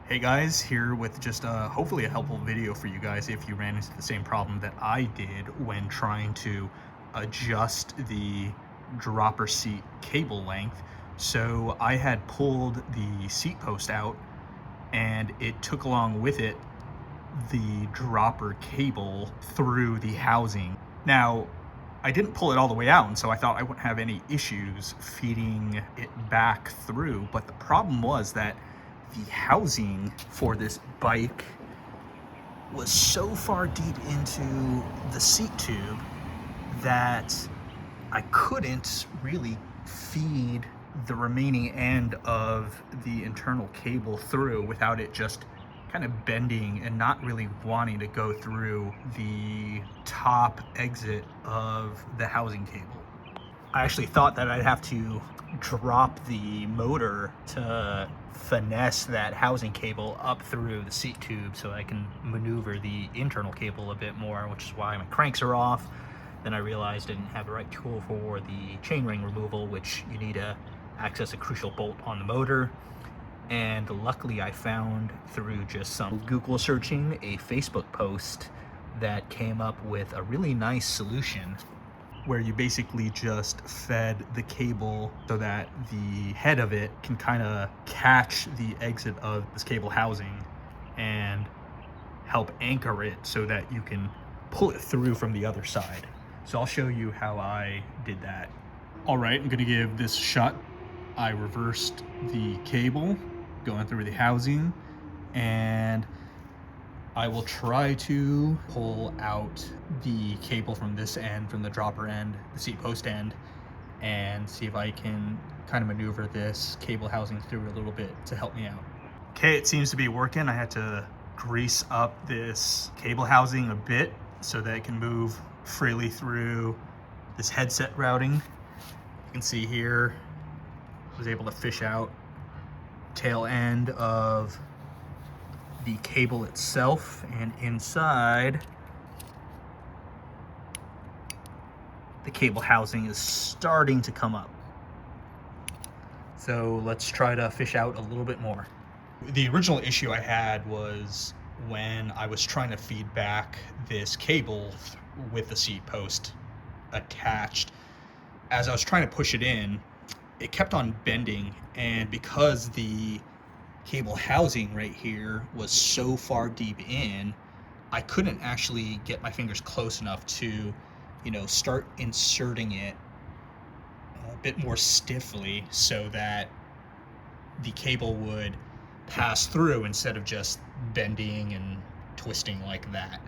Hey guys, here with just hopefully a helpful video for you guys if you ran into the same problem that I did when trying to adjust the dropper seat cable length. So I had pulled the seat post out and it took along with it the dropper cable through the housing. Now, I didn't pull it all the way out, and so I thought I wouldn't have any issues feeding it back through, but the problem was that the housing for this bike was so far deep into the seat tube that I couldn't really feed the remaining end of the internal cable through without it just kind of bending and not really wanting to go through the top exit of the housing cable. I actually thought that I'd have to drop the motor to finesse that housing cable up through the seat tube so I can maneuver the internal cable a bit more, which is why my cranks are off. Then I realized I didn't have the right tool for the chainring removal, which you need to access a crucial bolt on the motor. And luckily I found through just some Google searching a Facebook post that came up with a really nice solution where you basically just fed the cable so that the head of it can kind of catch the exit of this cable housing and help anchor it so that you can pull it through from the other side. So I'll show you how I did that. All right, I'm gonna give this a shot. I reversed the cable going through the housing, and I will try to pull out the cable from this end, from the dropper end, the seat post end, and see if I can kind of maneuver this cable housing through a little bit to help me out. Okay, it seems to be working. I had to grease up this cable housing a bit so that it can move freely through this headset routing. You can see here, I was able to fish out tail end of the cable itself, and inside the cable housing is starting to come up. So let's try to fish out a little bit more. The original issue I had was when I was trying to feed back this cable with the seat post attached. As I was trying to push it in, it kept on bending, and because the cable housing right here was so far deep in, I couldn't actually get my fingers close enough to, start inserting it a bit more stiffly so that the cable would pass through instead of just bending and twisting like that.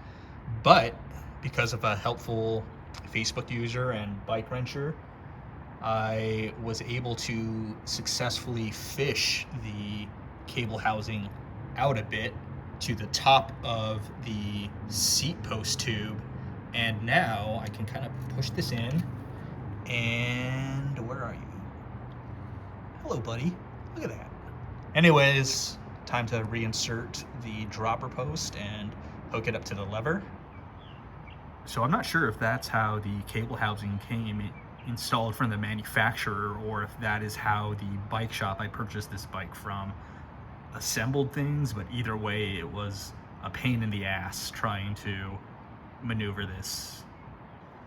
But because of a helpful Facebook user and bike wrencher, I was able to successfully fish the cable housing out a bit to the top of the seat post tube, and now I can kind of push this in. And where are you? Hello, buddy. Look at that. Anyways, time to reinsert the dropper post and hook it up to the lever. So I'm not sure if that's how the cable housing came installed from the manufacturer, or if that is how the bike shop I purchased this bike from assembled things, but either way it was a pain in the ass trying to maneuver this.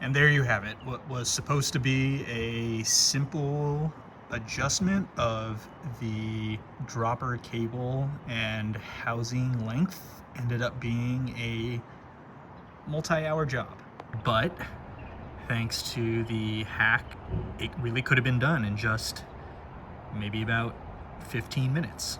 And there you have it. What was supposed to be a simple adjustment of the dropper cable and housing length ended up being a multi-hour job. But thanks to the hack, it really could have been done in just maybe about 15 minutes.